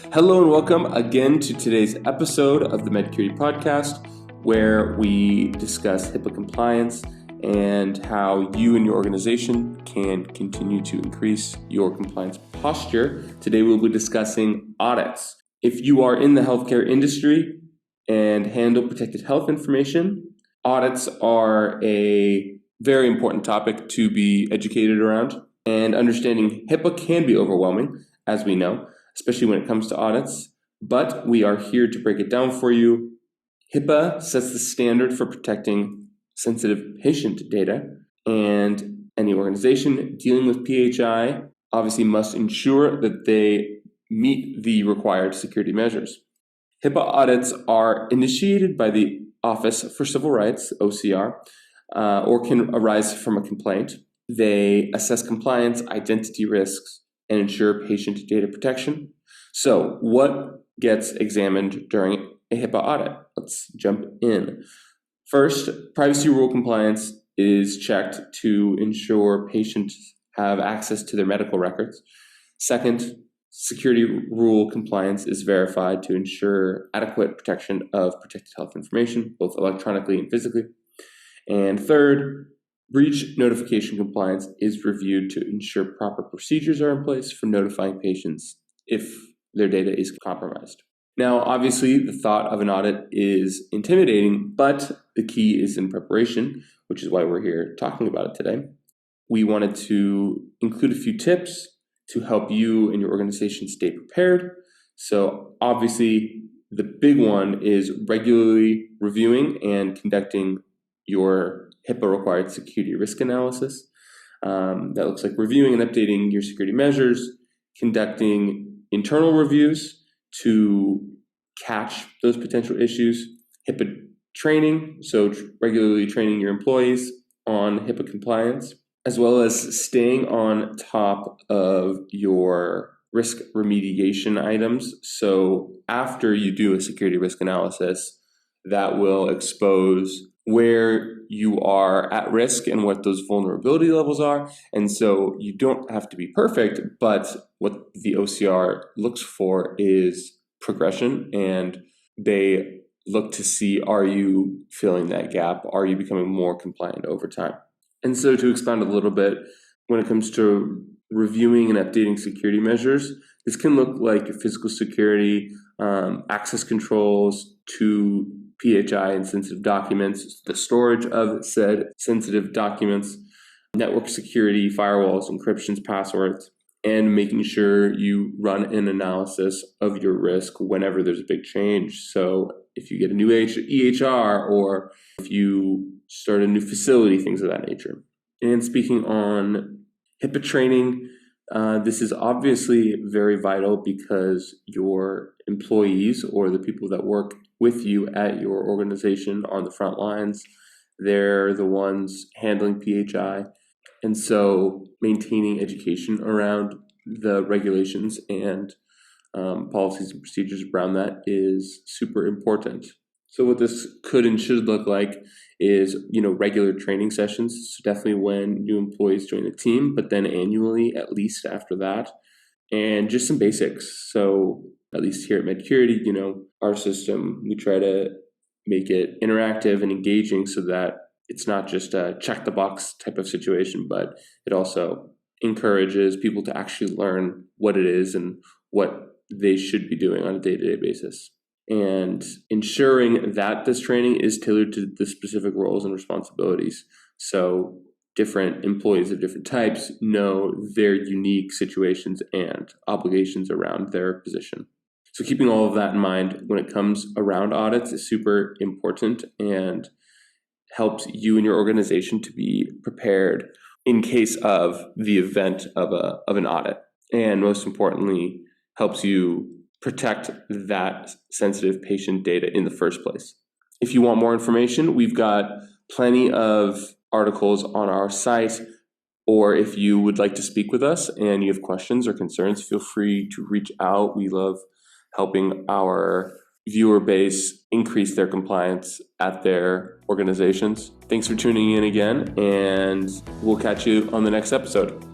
Hello and welcome again to today's episode of the Medcurity podcast, where we discuss HIPAA compliance and how you and your organization can continue to increase your compliance posture. Today we'll be discussing audits. If you are in the healthcare industry and handle protected health information, audits are a very important topic to be educated around, and understanding HIPAA can be overwhelming, as we know, especially when it comes to audits, but we are here to break it down for you. HIPAA sets the standard for protecting sensitive patient data, and any organization dealing with PHI obviously must ensure that they meet the required security measures. HIPAA audits are initiated by the Office for Civil Rights, OCR, or can arise from a complaint. They assess compliance, identity risks, and ensure patient data protection. So what gets examined during a HIPAA audit? Let's jump in. First, privacy rule compliance is checked to ensure patients have access to their medical records. Second, security rule compliance is verified to ensure adequate protection of protected health information, both electronically and physically. And third, breach notification compliance is reviewed to ensure proper procedures are in place for notifying patients if their data is compromised. Now, obviously, the thought of an audit is intimidating, but the key is in preparation, which is why we're here talking about it today. We wanted to include a few tips to help you and your organization stay prepared. So obviously, the big one is regularly reviewing and conducting your HIPAA-required security risk analysis. That looks like reviewing and updating your security measures, conducting internal reviews to catch those potential issues, HIPAA training, so regularly training your employees on HIPAA compliance, as well as staying on top of your risk remediation items. So after you do a security risk analysis, that will expose where you are at risk and what those vulnerability levels are. And so you don't have to be perfect, but what the OCR looks for is progression, and they look to see, are you filling that gap? Are you becoming more compliant over time? And so to expound a little bit, when it comes to reviewing and updating security measures, this can look like physical security, access controls to PHI and sensitive documents, the storage of said sensitive documents, network security, firewalls, encryptions, passwords, and making sure you run an analysis of your risk whenever there's a big change. So if you get a new EHR or if you start a new facility, things of that nature. And speaking on HIPAA training, this is obviously very vital because your employees or the people that work with you at your organization on the front lines, they're the ones handling PHI. And so maintaining education around the regulations and policies and procedures around that is super important. So what this could and should look like is, regular training sessions. So definitely when new employees join the team, but then annually at least after that. And just some basics. So at least here at Medcurity, our system, we try to make it interactive and engaging so that it's not just a check the box type of situation, but it also encourages people to actually learn what it is and what they should be doing on a day-to-day basis. And ensuring that this training is tailored to the specific roles and responsibilities. So different employees of different types know their unique situations and obligations around their position. So keeping all of that in mind when it comes around audits is super important and helps you and your organization to be prepared in case of the event of an audit. And most importantly, helps you protect that sensitive patient data in the first place. If you want more information, we've got plenty of articles on our site, or if you would like to speak with us and you have questions or concerns, feel free to reach out. We love helping our viewer base increase their compliance at their organizations. Thanks for tuning in again, and we'll catch you on the next episode.